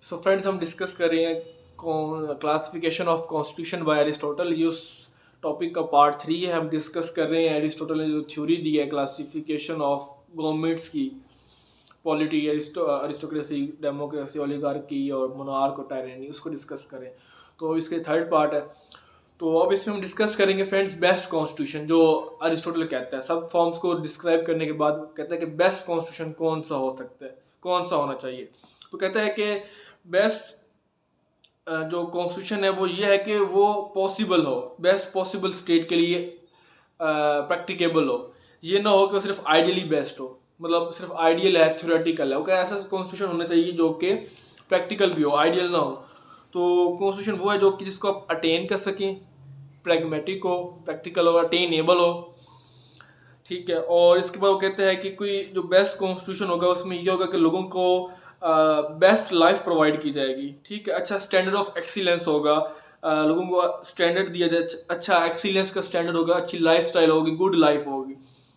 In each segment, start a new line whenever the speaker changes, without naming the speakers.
So friends हम discuss कर रहे हैं classification of constitution bye Aristotle. ये उस टॉपिक का पार्ट 3 है। हम डिस्कस कर रहे हैं एरिस्टोटल ने जो थ्योरी दी है क्लासिफिकेशन ऑफ गवर्नमेंट्स की, पॉलिटी, अरिस्टोक्रेसी, डेमोक्रेसी, ओलिगार्की और मोनार्क और टायरेनी, उसको डिस्कस करें। तो इसके थर्ड पार्ट है। तो अब इसमें हम डिस्कस करेंगे फ्रेंड्स बेस्ट कॉन्स्टिट्यूशन, जो अरिस्टोटल कहता है। सब फॉर्म्स को डिस्क्राइब करने के बाद कहता है कि बेस्ट कॉन्स्टिट्यूशन कौन सा हो सकता है, कौन सा होना चाहिए। तो कहता है कि बेस्ट जो कॉन्स्टिट्यूशन है वो ये है कि वो पॉसिबल हो, बेस्ट पॉसिबल स्टेट के लिए प्रैक्टिकेबल हो। ये ना हो कि वो सिर्फ आइडियली बेस्ट हो, मतलब सिर्फ आइडियल है, थ्योरेटिकल है। वो क्या, ऐसा कॉन्स्टिट्यूशन होना चाहिए जो कि प्रैक्टिकल भी हो, आइडियल ना हो। तो कॉन्स्टिट्यूशन वो है जो कि जिसको आप अटेन कर सकें, प्रैग्मेटिक हो, प्रैक्टिकल हो, अटेनेबल हो। ठीक है। और इसके बाद वो कहते हैं कि कोई जो बेस्ट कॉन्स्टिट्यूशन होगा उसमें ये होगा कि लोगों को बेस्ट लाइफ प्रोवाइड की जाएगी। ठीक है। अच्छा स्टैंडर्ड ऑफ एक्सीलेंस होगा, लोगों को स्टैंडर्ड दिया जाए, अच्छा एक्सीलेंस का स्टैंडर्ड होगा, अच्छी लाइफ स्टाइल होगी, गुड लाइफ होगी।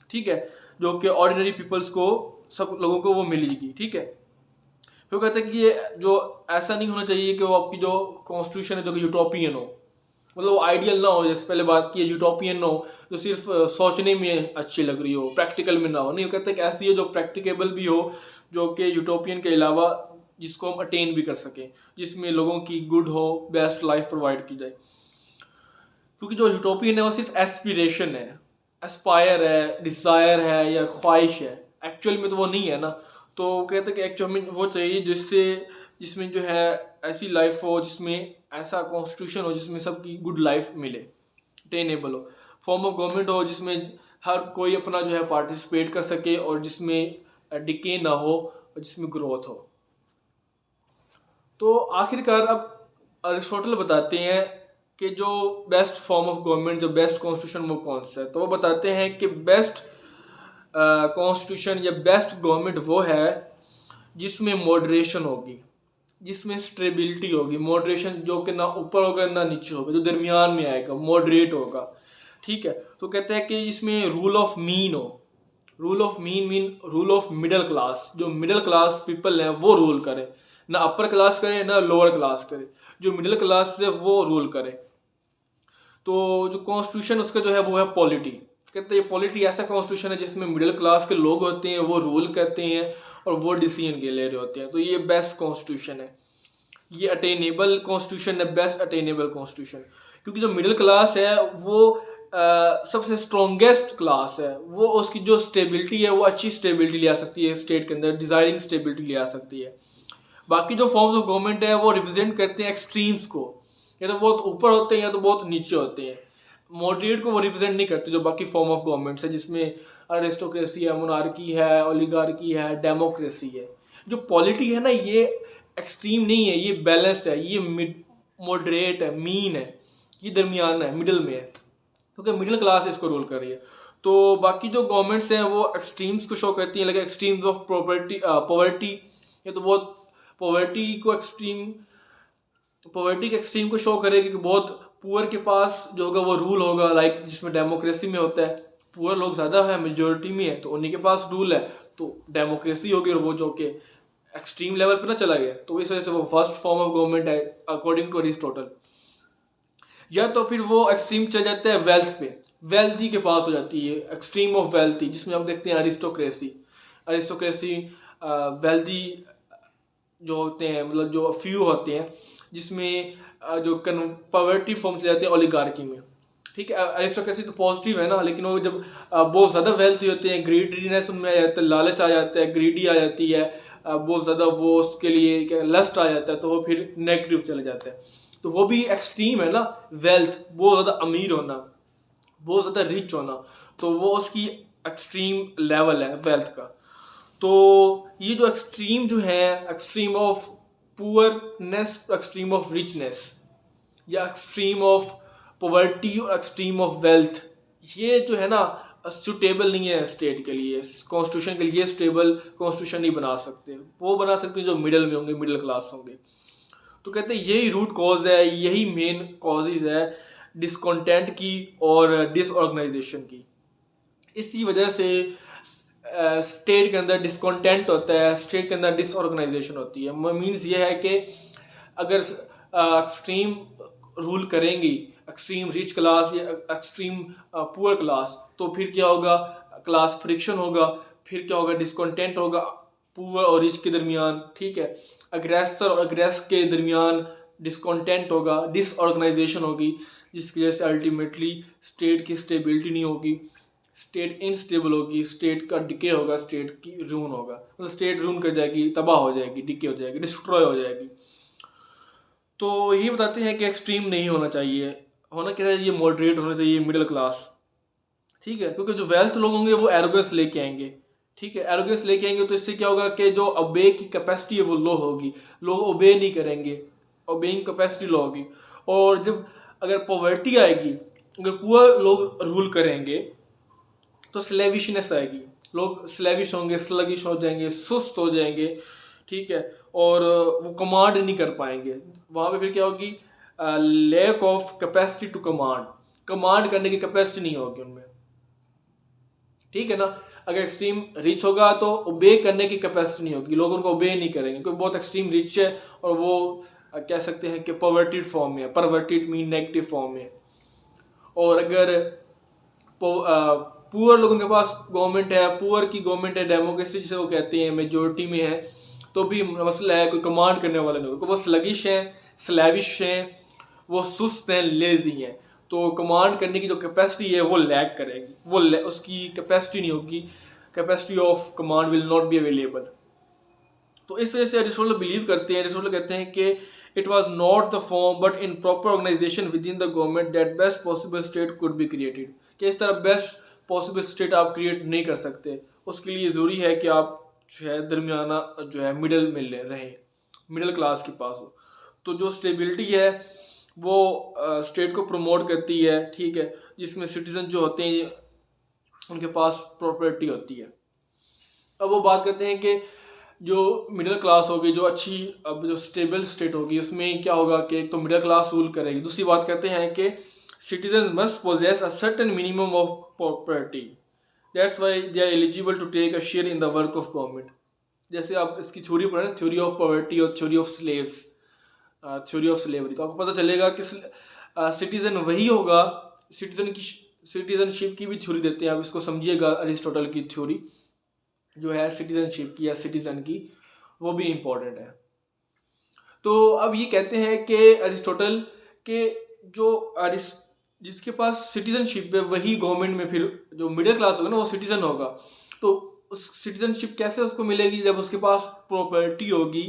ठीक है। जो कि ऑर्डिनरी पीपल्स को, सब लोगों को वो मिलेगी। ठीक है। फिर कहते हैं कि ये जो ऐसा नहीं होना चाहिए कि वो आपकी जो कॉन्स्टिट्यूशन है जो कि यूटोपियन हो, मतलब वो आइडियल ना हो, जैसे पहले बात की, यूटोपियन ना हो जो सिर्फ सोचने में अच्छी लग रही हो, प्रैक्टिकल में ना हो। नहीं, वो कहते हैं कि ऐसी हो जो प्रैक्टिकेबल भी हो, जो कि यूटोपियन के अलावा जिसको हम अटेन भी कर सकें, जिसमें लोगों की गुड हो, बेस्ट लाइफ प्रोवाइड की जाए। क्योंकि जो यूटोपियन है वो सिर्फ एस्पिरेशन है, एस्पायर है, डिज़ायर है या ख्वाहिश है, एक्चुअल में तो वो नहीं है ना। तो कहते हैं कि एक्चुअल में वो चाहिए जिससे, जिसमें जो है ऐसी लाइफ हो, जिसमें ऐसा कॉन्स्टिट्यूशन हो जिसमें सबकी गुड लाइफ मिले, अटेनेबल हो। फॉर्म ऑफ गवर्नमेंट हो जिसमें हर कोई अपना जो है पार्टिसिपेट कर सके और जिसमें डिके ना हो और जिसमें ग्रोथ हो। तो आखिरकार अब अरिस्टोटल बताते हैं कि जो बेस्ट फॉर्म ऑफ गवर्नमेंट, जो बेस्ट कॉन्स्टिट्यूशन वो कौन सा है। तो वो बताते हैं कि बेस्ट कॉन्स्टिट्यूशन या बेस्ट गवर्नमेंट वो है जिसमें मॉडरेशन होगी, जिसमें स्टेबिलिटी होगी। मॉडरेशन जो कि ना ऊपर होगा ना नीचे होगा, जो दरमियान में आएगा, मॉडरेट होगा। ठीक है। तो कहते हैं कि इसमें रूल ऑफ मीन हो। Rule of mean rule of middle class, जो मिडिल क्लास पीपल हैं वो रूल करे, ना अपर क्लास करे ना लोअर क्लास करे, जो मिडिल क्लास है वो रूल करे। तो जो कॉन्स्टिट्यूशन उसका जो है वो है पॉलिटी। कहते हैं पॉलिटी ऐसा कॉन्स्टिट्यूशन है जिसमें मिडिल क्लास के लोग होते हैं, वो रूल करते हैं और वो डिसीजन के ले रहे होते हैं। तो ये बेस्ट कॉन्स्टिट्यूशन है, ये अटेनेबल कॉन्स्टिट्यूशन है, बेस्ट अटेनेबल कॉन्स्टिट्यूशन। क्योंकि जो मिडिल क्लास है वो सबसे स्ट्रॉन्गेस्ट क्लास है, वो उसकी जो स्टेबिलिटी है वो अच्छी स्टेबिलिटी ले आ सकती है स्टेट के अंदर, डिजायरिंग स्टेबिलिटी ले आ सकती है। बाकी जो फॉर्म्स ऑफ गवर्नमेंट है वो रिप्रेजेंट करते हैं एक्सट्रीम्स को, या तो बहुत ऊपर होते हैं या तो बहुत नीचे होते हैं। मॉडरेट को वो रिप्रेजेंट नहीं करते जो बाकी फॉर्म ऑफ गवर्नमेंट्स है, जिसमें अरिस्टोक्रेसी है, मोनार्की है, ओलिगार्की है, डेमोक्रेसी है। जो पॉलिटी है ना, ये एक्सट्रीम नहीं है, ये बैलेंस है, ये मॉडरेट है, मीन है, ये दरमियान है, मिडिल में है, क्योंकि मिडिल क्लास इसको रूल कर रही है। तो बाकी जो गवर्नमेंट्स हैं वो एक्सट्रीम्स को शो करती हैं, लाइक एक्सट्रीम्स ऑफ पॉवर्टी, ये तो बहुत पॉवर्टी को एक्सट्रीम, पॉवर्टी के एक्सट्रीम को शो करेगी कि बहुत पुअर के पास जो होगा वो रूल होगा, लाइक जिसमें डेमोक्रेसी में होता है पुअर लोग ज़्यादा है, मेजोरिटी में है, तो उन्हीं के पास रूल है, तो डेमोक्रेसी होगी। और वो जो कि एक्सट्रीम लेवल पे ना चला गया, तो इस वजह से वो फर्स्ट फॉर्म ऑफ गवर्नमेंट है अकॉर्डिंग टू अरिस्टोटल। या तो फिर वो एक्सट्रीम चल जाता है वेल्थ पे, वेल्थी के पास हो जाती है, एक्सट्रीम ऑफ वेल्थी, जिसमें हम देखते हैं अरिस्टोक्रेसी। अरिस्टोक्रेसी वेल्थी जो होते हैं, मतलब जो फ्यू होते हैं, जिसमें जो पॉवर्टी फॉर्म चले जाते हैं ओलिगार्की में। ठीक है। अरिस्टोक्रेसी तो पॉजिटिव है ना, लेकिन वो जब बहुत ज़्यादा वेल्थी होते हैं, ग्रीडीनेस उनमें आ जाता है, लालच आ जाता है, ग्रीडी आ जाती है, बहुत ज़्यादा वो उसके लिए क्या लस्ट आ जाता है, तो वो फिर नेगेटिव चले जाता है। तो वो भी एक्सट्रीम है ना, वेल्थ, बहुत ज़्यादा अमीर होना, बहुत ज़्यादा रिच होना, तो वो उसकी एक्सट्रीम लेवल है वेल्थ का। तो ये जो एक्सट्रीम जो है, extreme of poorness, extreme of richness, या एक्सट्रीम ऑफ पॉवर्टी और एक्सट्रीम ऑफ वेल्थ, ये जो है ना सुटेबल नहीं है स्टेट के लिए, कॉन्स्टिट्यूशन के लिए स्टेबल कॉन्स्टिट्यूशन नहीं बना सकते। वो बना सकते हैं जो मिडिल में होंगे, मिडिल क्लास होंगे। तो कहते हैं यही रूट कॉज है, यही मेन कॉजेज है डिसकॉन्टेंट की और डिसऑर्गेनाइजेशन की। इसी वजह से स्टेट के अंदर डिसकॉन्टेंट होता है, स्टेट के अंदर डिसऑर्गेनाइजेशन होती है। मीन्स ये है कि अगर एक्सट्रीम रूल करेंगी एक्सट्रीम रिच क्लास या एक्सट्रीम पुअर क्लास, तो फिर क्या होगा, क्लास फ्रिक्शन होगा, फिर क्या होगा, डिसकॉन्टेंट होगा पुअर और रिच के दरमियान, ठीक है। अग्रेसर और अग्रेस के दरमियान डिसकॉन्टेंट होगा, डिसऑर्गेनाइजेशन होगी, जिसकी वजह से अल्टीमेटली स्टेट की स्टेबिलिटी नहीं होगी, स्टेट इनस्टेबल होगी, स्टेट का डिके होगा, स्टेट की रून होगा, मतलब स्टेट रून कर जाएगी, तबाह हो जाएगी, डिके हो जाएगी, डिस्ट्रॉय हो जाएगी। तो ये बताते हैं कि एक्सट्रीम नहीं होना चाहिए, होना क्या चाहिए, मॉडरेट होना चाहिए, मिडिल क्लास, ठीक है। क्योंकि जो वेल्थ लोग होंगे वो एरोगेंस लेके आएंगे, ठीक है। एरोगेंस लेके आएंगे तो इससे क्या होगा कि जो ओबे की कैपेसिटी है वो लो होगी, लोग ओबे नहीं करेंगे, ओबेइंग कैपेसिटी लो होगी। और जब अगर पॉवर्टी आएगी, अगर पुअर लोग रूल करेंगे तो स्लेविशनेस आएगी, लोग स्लेविश होंगे, स्लगिश हो जाएंगे, सुस्त हो जाएंगे, ठीक है, और वो कमांड नहीं कर पाएंगे। वहाँ पे फिर क्या होगी, lack of capacity to command करने की कैपेसिटी नहीं होगी उनमें, ठीक है ना। अगर एक्सट्रीम रिच होगा तो ओबे करने की कैपेसिटी नहीं होगी, लोग उनको ओबे नहीं करेंगे, क्योंकि बहुत एक्सट्रीम रिच है और वो कह सकते हैं कि परवर्टेड फॉर्म में, परवर्टेड मीन नेगेटिव फॉर्म में। और अगर पुअर लोगों के पास गवर्नमेंट है, पुअर की गवर्नमेंट है, डेमोक्रेसी जिसे वो कहते हैं, मेजोरिटी में है, तो भी मसला है, कोई कमांड करने वाला नहीं होगा, वो स्लगिश हैं, स्लैविश हैं, वो सुस्त हैं, लेजी हैं, तो कमांड करने की जो कैपेसिटी है वो लैक करेगी, वो उसकी कैपेसिटी नहीं होगी, capacity of command will not be available. तो इस वजह से एरिस्टोटल बिलीव करते हैं, एरिस्टोटल कहते हैं कि it was not the form but in proper organisation within the government that best possible state could be created, कि इस तरह बेस्ट पॉसिबल स्टेट आप क्रिएट नहीं कर सकते, उसके लिए ज़रूरी है कि आप जो है दरमियाना जो है मिडिल में रहें, मिडिल क्लास के पास हो। तो जो स्टेबिलिटी है वो स्टेट को प्रमोट करती है, ठीक है, जिसमें सिटीजन जो होते हैं उनके पास प्रॉपर्टी होती है। अब वो बात करते हैं कि जो मिडिल क्लास होगी, जो अच्छी अब जो स्टेबल स्टेट होगी, उसमें क्या होगा कि एक तो मिडिल क्लास रूल करेगी। दूसरी बात कहते हैं कि citizen must possess a certain minimum of property, that's why they are eligible to take a share in the work of government. जैसे आप इसकी थ्योरी पढ़ें ना, थ्योरी ऑफ पॉवर्टी और theory of slaves, theory of slavery, तो आपको पता चलेगा कि सिटीजन वही होगा, सिटीजनशिप की भी थ्योरी देते हैं, आप इसको समझिएगा, अरिस्टोटल की थ्योरी जो है सिटीजनशिप की या सिटीजन की, वो भी इम्पोर्टेंट है। तो अब ये कहते हैं कि अरिस्टोटल के जो जिसके पास सिटीजनशिप है वही गवर्नमेंट में, फिर जो मिडिल क्लास होगा ना वो सिटीजन होगा, तो उस सिटीजनशिप कैसे उसको मिलेगी, जब उसके पास प्रॉपर्टी होगी,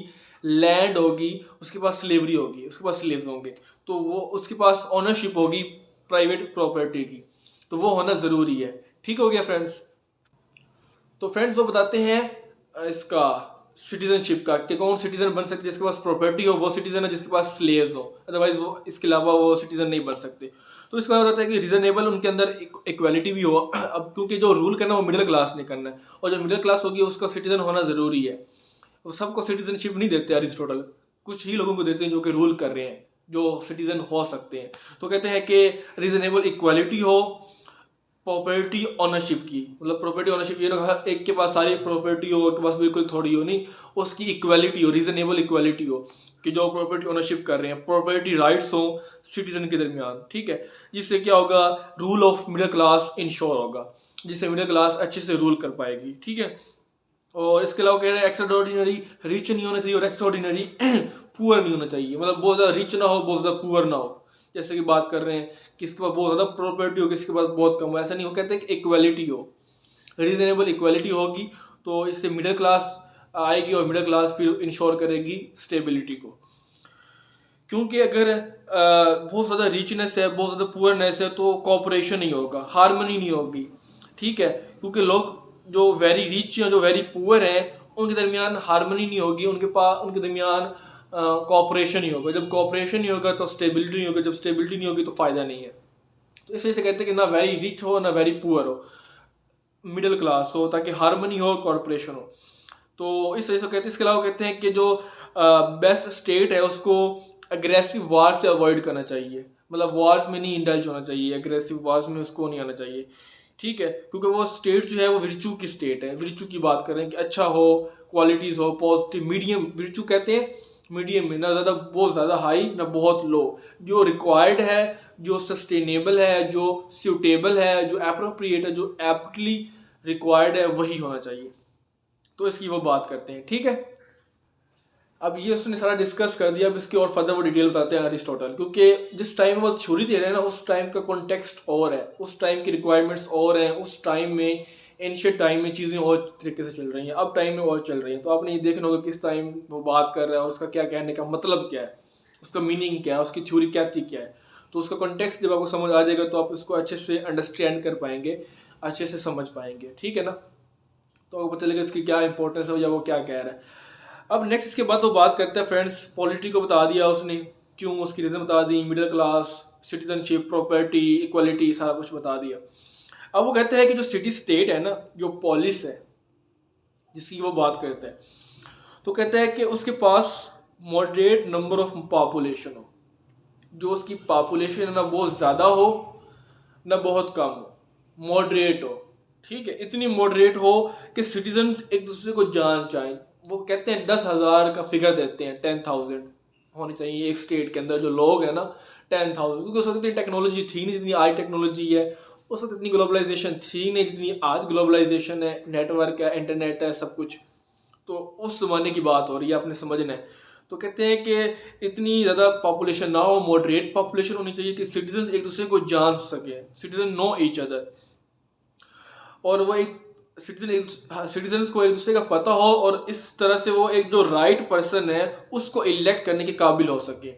लैंड होगी, उसके पास स्लेवरी होगी, उसके पास स्लेव्स होंगे, तो वो उसके पास ओनरशिप होगी प्राइवेट प्रॉपर्टी की, तो वो होना ज़रूरी है। ठीक हो गया फ्रेंड्स। तो फ्रेंड्स वो बताते हैं इसका सिटीजनशिप का, कि कौन सिटीजन बन सकते, जिसके पास प्रॉपर्टी हो वो सिटीजन है, जिसके पास स्लेव्स हो, अदरवाइज वो इसके अलावा वो सिटीजन नहीं बन सकते। तो इसका बताता है कि रीजनेबल उनके अंदर इक्वालिटी भी हो, अब क्योंकि जो रूल करना है वो मिडिल क्लास ने करना है, और जो मिडिल क्लास होगी उसका सिटीजन होना ज़रूरी है। वो सबको सिटीजनशिप नहीं देते अरिस्टोटल, कुछ ही लोगों को देते हैं जो कि रूल कर रहे हैं, जो सिटीजन हो सकते हैं। तो कहते हैं कि रीजनेबल इक्वालिटी हो प्रॉपर्टी ऑनरशिप की, मतलब प्रॉपर्टी ऑनरशिप ये ना एक के पास सारी प्रॉपर्टी हो, एक के पास बिल्कुल थोड़ी हो, नहीं, उसकी इक्वालिटी हो, रीजनेबल इक्वालिटी हो, कि जो प्रॉपर्टी ऑनरशिप कर रहे हैं प्रॉपर्टी राइट्स हो सिटीजन के दरमियान, ठीक है। जिससे क्या होगा, rule of middle class ensure होगा, जिससे मिडिल क्लास अच्छे से रूल कर पाएगी, ठीक है। और इसके अलावा कह रहे हैं एक्स्ट्राऑर्डिनरी रिच नहीं होना चाहिए और एक्स्ट्राऑर्डिनरी पुअर नहीं होना चाहिए, मतलब बहुत ज़्यादा रिच ना हो, बहुत ज़्यादा पुअर ना हो, जैसे कि बात कर रहे हैं किसके पास बहुत ज़्यादा प्रॉपर्टी हो, किसके पास बहुत कम हो, ऐसा नहीं हो। कहते हैं कि इक्वालिटी हो, रीजनेबल इक्वालिटी होगी, तो इससे मिडिल क्लास आएगी और मिडिल क्लास फिर इंश्योर करेगी स्टेबिलिटी को। क्योंकि अगर बहुत ज़्यादा रिचनेस है, बहुत ज़्यादा पुअरनेस है, तो कोऑपरेशन नहीं होगा, हार्मनी नहीं होगी, ठीक है। क्योंकि लोग जो वेरी रिच हैं, जो वेरी पुअर हैं, उनके दरमियान हार्मनी नहीं होगी, उनके दरमियान कोऑपरेशन नहीं होगा। जब कोऑपरेशन नहीं होगा तो स्टेबिलिटी नहीं होगी, जब स्टेबिलिटी नहीं होगी तो फ़ायदा नहीं है। तो इस वजह से कहते हैं कि ना वेरी रिच हो ना वेरी पुअर हो, मिडिल क्लास हो, ताकि हार्मनी हो, कॉर्पोरेशन हो। तो इस वजह से कहते हैं। इसके अलावा कहते हैं कि जो बेस्ट स्टेट है उसको अग्रेसिव वार से अवॉइड करना चाहिए, मतलब वार्स में नहीं इंडल्ज होना चाहिए, अग्रेसिव वार्स में उसको नहीं आना चाहिए, ठीक है, क्योंकि वो स्टेट जो है वो विर्चू की स्टेट है, विर्चू की बात करें कि अच्छा हो, क्वालिटीज़ हो, पॉजिटिव मीडियम विर्चू कहते हैं, मीडियम में, ना ज़्यादा बहुत ज़्यादा हाई ना बहुत लो, जो रिक्वायर्ड है, जो सस्टेनेबल है, जो सूटेबल है, जो अप्रोप्रिएट है, जो एप्टली रिक्वायर्ड है, वही होना चाहिए। तो इसकी वो बात करते हैं। ठीक है, अब ये उसने सारा डिस्कस कर दिया। अब इसकी और फर्दर वो डिटेल बताते हैं अरिस्टोटल, क्योंकि जिस टाइम वो थ्योरी दे रहे हैं ना, उस टाइम का कॉन्टेक्स्ट और है, उस टाइम की रिक्वायरमेंट्स और हैं, उस टाइम में एंशिएंट टाइम में चीज़ें और तरीके से चल रही हैं, अब टाइम में और चल रही हैं। तो आपने ये देखना होगा किस टाइम वो बात कर रहा है और उसका क्या कहने का मतलब क्या है, उसका मीनिंग क्या है, उसकी थ्योरी क्या थी, क्या है। तो उसका कॉन्टेक्स्ट जब आपको समझ आ जाएगा तो आप उसको अच्छे से अंडरस्टैंड कर पाएंगे, अच्छे से समझ पाएंगे। ठीक है ना, तो आपको पता चलेगा इसकी क्या इंपॉर्टेंस है या वो क्या कह रहा है। अब नेक्स्ट इसके बाद वो बात करते हैं फ्रेंड्स, पॉलिटी को बता दिया उसने, क्यों, उसकी रीज़न बता दी, middle class, citizenship, property, equality, सारा कुछ बता दिया। अब वो कहते हैं कि जो सिटी स्टेट है ना, जो पॉलिस है जिसकी वो बात करते हैं, तो कहते हैं कि उसके पास मॉडरेट नंबर ऑफ पॉपुलेशन हो, जो उसकी पॉपुलेशन है ना बहुत ज़्यादा हो ना बहुत कम हो, मॉडरेट हो। ठीक है, इतनी मॉडरेट हो कि सिटीजन्स एक दूसरे को जान चाहें। वो कहते हैं 10,000 का फिगर देते हैं, 10,000 होनी चाहिए एक स्टेट के अंदर जो लोग हैं ना, 10,000, क्योंकि उस वक्त इतनी टेक्नोलॉजी थी नहीं जितनी आज टेक्नोलॉजी है, उस वक्त इतनी ग्लोबलाइजेशन थी नहीं जितनी आज ग्लोबलाइजेशन है, नेटवर्क है, इंटरनेट है, सब कुछ। तो उस ज़माने की बात हो रही है, आपने समझना है। तो कहते हैं कि इतनी ज़्यादा पॉपुलेशन ना हो, मॉडरेट पॉपुलेशन होनी चाहिए कि सिटीजन एक दूसरे को जान सके, सिटीजन नो ईच अदर, और वो एक सिटीजन्स को एक दूसरे का पता हो, और इस तरह से वो एक जो राइट पर्सन है उसको इलेक्ट करने के काबिल हो सके।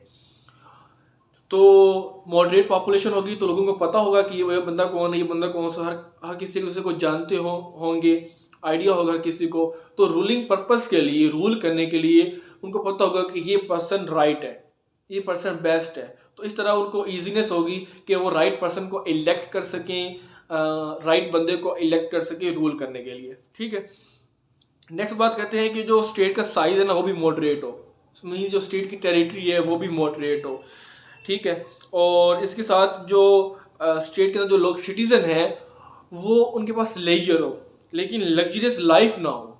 तो मॉडरेट पॉपुलेशन होगी तो लोगों को पता होगा कि ये बंदा कौन है, ये बंदा कौन सा, हर किसी एक दूसरे को जानते होंगे, आइडिया होगा किसी को। तो रूलिंग पर्पस के लिए, रूल करने के लिए उनको पता होगा कि ये पर्सन राइट है, ये पर्सन बेस्ट है। तो इस तरह उनको ईजीनेस होगी कि वो राइट पर्सन को इलेक्ट कर सकें, राइट बंदे को इलेक्ट कर सकें रूल करने के लिए। ठीक है, नेक्स्ट बात करते हैं कि जो स्टेट का साइज है ना वो भी मॉडरेट हो, मीन्स जो स्टेट की टेरिटरी है वो भी मॉडरेट हो। ठीक है, और इसके साथ जो स्टेट के अंदर जो लोग सिटीजन हैं वो उनके पास लेजर हो, लेकिन लग्जरियस लाइफ ना हो।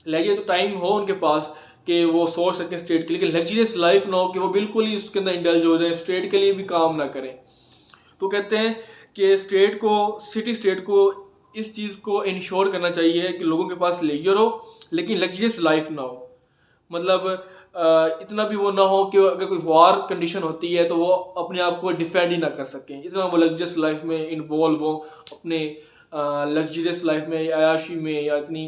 लेजर तो टाइम हो उनके पास कि वो सोच सकें स्टेट के लिए, लेकिन लग्जरियस लाइफ ना हो कि वो बिल्कुल ही उसके अंदर इंडल्ज हो जाए, स्टेट के लिए भी काम ना करें। तो कहते हैं कि स्टेट को, सिटी स्टेट को इस चीज़ को इंश्योर करना चाहिए कि लोगों के पास लेजर हो लेकिन लग्जरियस लाइफ ना हो। मतलब इतना भी वो ना हो कि अगर कोई वार कंडीशन होती है तो वो अपने आप को डिफेंड ही ना कर सकें, इतना वो लग्जरियस लाइफ में इन्वॉल्व हो, अपने लग्जरियस लाइफ में, अयाशी में, या इतनी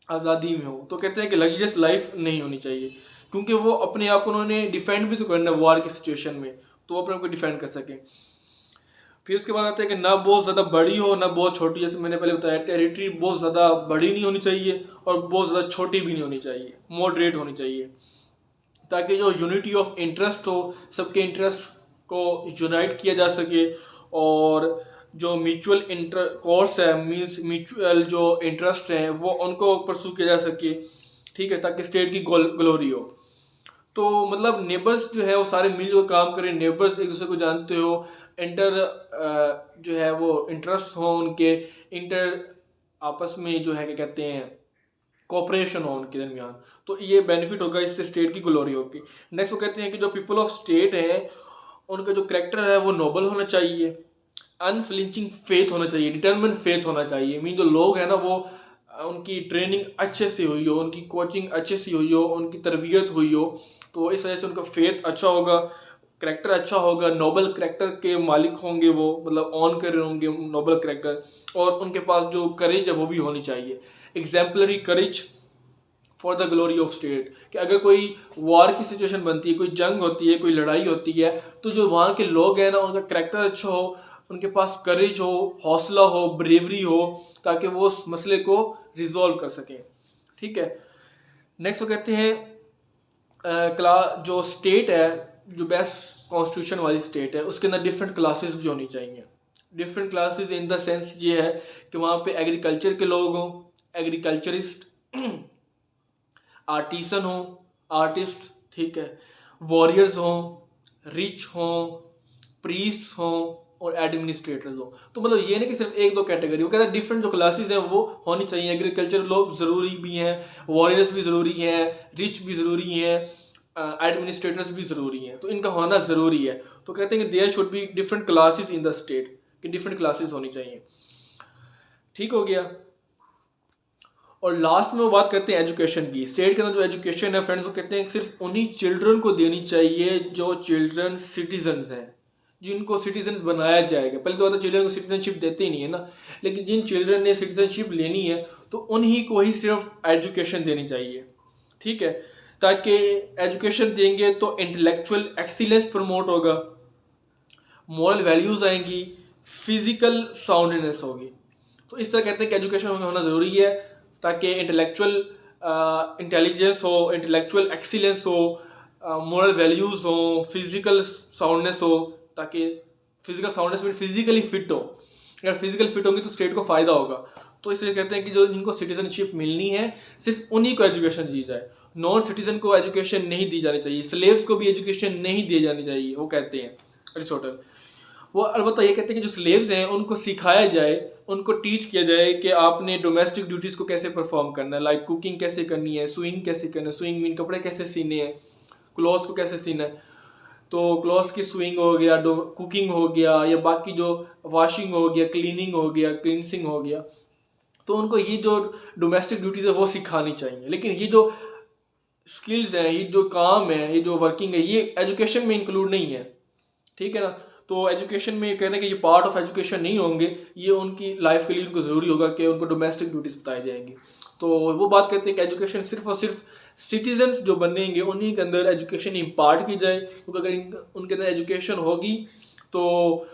आज़ादी में हो। तो कहते हैं कि लग्जरियस लाइफ नहीं होनी चाहिए, क्योंकि वो अपने आप को उन्होंने डिफेंड भी तो करना है वार की सिचुएशन में, तो वो अपने आप को डिफेंड कर सकें। फिर उसके बाद आता है कि ना बहुत ज़्यादा बड़ी हो ना बहुत छोटी, जैसे मैंने पहले बताया, टेरिटरी बहुत ज़्यादा बड़ी नहीं होनी चाहिए और बहुत ज़्यादा छोटी भी नहीं होनी चाहिए, मॉडरेट होनी चाहिए, ताकि जो यूनिटी ऑफ इंटरेस्ट हो, सबके इंटरेस्ट को यूनाइट किया जा सके, और जो म्यूचुअल इंटरकोर्स है, मीन्स म्यूचुअल जो इंटरेस्ट हैं वो उनको परसू किया जा सके। ठीक है, ताकि स्टेट की ग्लोरी हो। तो मतलब नेबर्स जो है वो सारे मिलकर काम करें, नेबर्स एक दूसरे को जानते हो, इंटर जो है वो इंटरेस्ट हो उनके, इंटर आपस में जो है क्या कहते हैं कोऑपरेशन हो उनके दरमियान, तो ये बेनिफिट होगा, इससे स्टेट की ग्लोरी होगी। नेक्स्ट वो कहते हैं कि जो पीपल ऑफ स्टेट है उनका जो करेक्टर है वो नोबल होना चाहिए, अनफ्लिंचिंग फेथ होना चाहिए, डिटर्मिन फेथ होना चाहिए। मीन जो लोग हैं ना वो उनकी ट्रेनिंग अच्छे से हुई हो, उनकी कोचिंग अच्छे से हुई हो, उनकी तरबियत हुई हो, तो इस वजह से उनका फेथ अच्छा होगा, करेक्टर अच्छा होगा, नोबल करेक्टर के मालिक होंगे वो, मतलब ऑन कर रहे होंगे नोबल करेक्टर, और उनके पास जो करेज है वो भी होनी चाहिए, exemplary courage for the glory of state. कि अगर कोई वार की सिचुएशन बनती है, कोई जंग होती है, कोई लड़ाई होती है, तो जो वहाँ के लोग हैं ना उनका करेक्टर अच्छा हो, उनके पास करेज हो, हौसला हो, ब्रेवरी हो, ताकि वो उस मसले को रिजॉल्व कर सकें। ठीक है, नेक्स्ट वो कहते हैं जो स्टेट है, जो बेस्ट कॉन्स्टिट्यूशन वाली स्टेट है, उसके अंदर डिफरेंट क्लासेस भी होनी चाहिए। Different classes in the sense ये है कि वहाँ पे एग्रीकल्चर के लोग हों, एग्रीकल्चरिस्ट, आर्टिसन हो, आर्टिस्ट, ठीक है, वॉरियर्स हों, रिच हों, प्रीस्ट हों, और एडमिनिस्ट्रेटर्स लो। तो मतलब ये नहीं कि सिर्फ एक दो कैटेगरी, वो कहता है डिफरेंट जो क्लासेस हैं वो होनी चाहिए। एग्रीकल्चर लोग ज़रूरी भी हैं, वॉरियर्स भी ज़रूरी हैं, रिच भी ज़रूरी हैं, एडमिनिस्ट्रेटर्स भी ज़रूरी हैं, तो इनका होना ज़रूरी है। तो कहते हैं कि there should be different classes in the state, कि डिफरेंट क्लासेस होनी चाहिए। ठीक हो गया। और लास्ट में वो बात करते हैं एजुकेशन की। स्टेट के अंदर जो एजुकेशन है फ्रेंड्स, वो कहते हैं सिर्फ उन्हीं चिल्ड्रन को देनी चाहिए जो चिल्ड्रन सिटीजन्स हैं, जिनको सिटीजन्स बनाया जाएगा। पहले तो चिल्ड्रन को सिटीजनशिप देते ही नहीं है ना, लेकिन जिन चिल्ड्रन ने सिटीजनशिप लेनी है तो उन्हीं को ही सिर्फ एजुकेशन देनी चाहिए। ठीक है, ताकि एजुकेशन देंगे तो इंटेलेक्चुअल एक्सीलेंस प्रमोट होगा, मॉरल वैल्यूज़ आएंगी, फिजिकल साउंडनेस होगी। तो इस तरह कहते हैं कि एजुकेशन होना ज़रूरी है ताकि इंटेलेक्चुअल इंटेलिजेंस हो, इंटेलेक्चुअल एक्सीलेंस हो, मॉरल वैल्यूज़ हो, फिजिकल साउंडनेस हो, ताकि फिजिकल साउंडनेस में फिजिकली फिट हो। अगर फिजिकल फिट होंगे तो स्टेट को फ़ायदा होगा। तो इसलिए कहते हैं कि जो जिनको सिटीजनशिप मिलनी है सिर्फ उन्हीं को एजुकेशन दी जाए, नॉन सिटीजन को एजुकेशन नहीं दी जानी चाहिए, स्लेव्स को भी एजुकेशन नहीं दी जानी चाहिए, वो कहते हैं अरिस्टोटल। वो अलबत्ता ये कहते हैं कि जो स्लेव्स हैं उनको सिखाया जाए, उनको टीच किया जाए कि आपने डोमेस्टिक ड्यूटीज़ को कैसे परफॉर्म करना है, लाइक कुकिंग कैसे करनी है, स्विंग कैसे करना है, स्विंग मीन कपड़े कैसे सीने हैं, क्लॉथ्स को कैसे सीना है। तो क्लॉथ्स की स्विंग हो गया, कुकिंग हो गया, या बाकी जो वॉशिंग हो गया, क्लीनिंग हो गया, क्लिनसिंग हो गया, तो उनको ये जो डोमेस्टिक ड्यूटीज़ है वो सिखानी चाहिए। लेकिन ये जो स्किल्स हैं, ये जो काम है, ये जो वर्किंग है, ये एजुकेशन में इंक्लूड नहीं है। ठीक है ना। तो एजुकेशन में कहने कि ये पार्ट ऑफ एजुकेशन नहीं होंगे, ये उनकी लाइफ के लिए उनको ज़रूरी होगा कि उनको डोमेस्टिक ड्यूटीज़ बताई जाएंगी। तो वो बात करते हैं कि एजुकेशन सिर्फ और सिर्फ सिटीजन्स जो बनेंगे उन्हीं के अंदर एजुकेशन इम्पार्ट की जाए, क्योंकि अगर उनके अंदर एजुकेशन होगी तो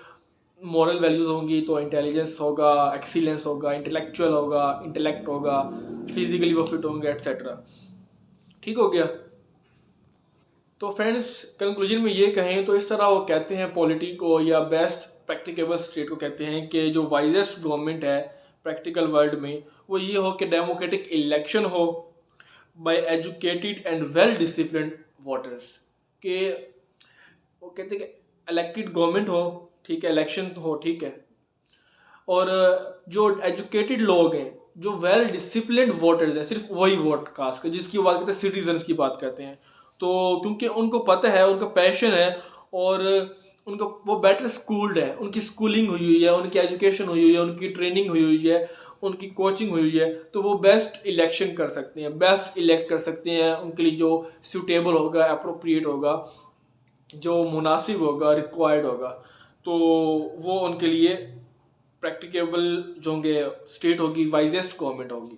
मॉरल वैल्यूज़ होंगी, तो इंटेलिजेंस होगा, एक्सीलेंस होगा, इंटेलेक्चुअल होगा, इंटेलेक्ट होगा, फिजिकली वो फिट होंगे, एट्सेट्रा। ठीक हो गया। तो फ्रेंड्स कंक्लूजन में ये कहें तो इस तरह वो कहते हैं पॉलिटी को, या बेस्ट प्रैक्टिकेबल स्टेट को कहते हैं कि जो वाइजेस्ट गवर्नमेंट है प्रैक्टिकल वर्ल्ड में वो ये हो कि डेमोक्रेटिक इलेक्शन हो by educated and well disciplined voters, के वो कहते हैं कि इलेक्टेड गवर्नमेंट हो, ठीक है, इलेक्शन हो, ठीक है, और जो एजुकेटेड लोग हैं, जो वेल डिसिप्लिन्ड वोटर्स हैं, सिर्फ वही वोट कास्ट कर, जिसकी बात करते हैं सिटीजन्स की बात करते हैं। तो क्योंकि उनको पता है, उनका पैशन है, और उनको वो बेटर स्कूल्ड है, उनकी स्कूलिंग हुई है, उनकी एजुकेशन हुई है, उनकी ट्रेनिंग हुई है, उनकी कोचिंग हुई है, तो वो बेस्ट इलेक्शन कर सकते हैं, बेस्ट इलेक्ट कर सकते हैं, उनके लिए जो सूटेबल होगा, अप्रोप्रिएट होगा, जो मुनासिब होगा, रिक्वायर्ड होगा, तो वो उनके लिए प्रैक्टिकेबल जो होंगे स्टेट होगी, वाइजेस्ट गवर्नमेंट होगी।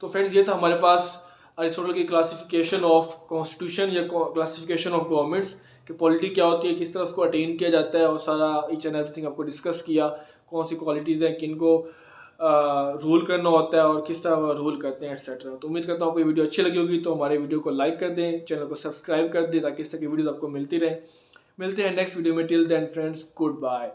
तो फ्रेंड्स ये था हमारे पास अरिस्टोटल की क्लासिफिकेशन ऑफ कॉन्स्टिट्यूशन या क्लासिफिकेशन ऑफ गवर्नमेंट्स, कि पॉलिटी क्या होती है, किस तरह उसको अटेन किया जाता है, और सारा ईच एंड एवरीथिंग आपको डिस्कस किया, कौन सी क्वालिटीज़ हैं, किन को रूल करना होता है और किस तरह रूल करते हैं, एट्सेट्रा। तो उम्मीद करता हूँ आपको ये वीडियो अच्छी लगी होगी, तो हमारे वीडियो को लाइक कर दें, चैनल को सब्सक्राइब कर दें, ताकि इस तरह की वीडियोज़ आपको मिलती रहे। मिलते हैं नेक्स्ट वीडियो में। Till then friends, good bye.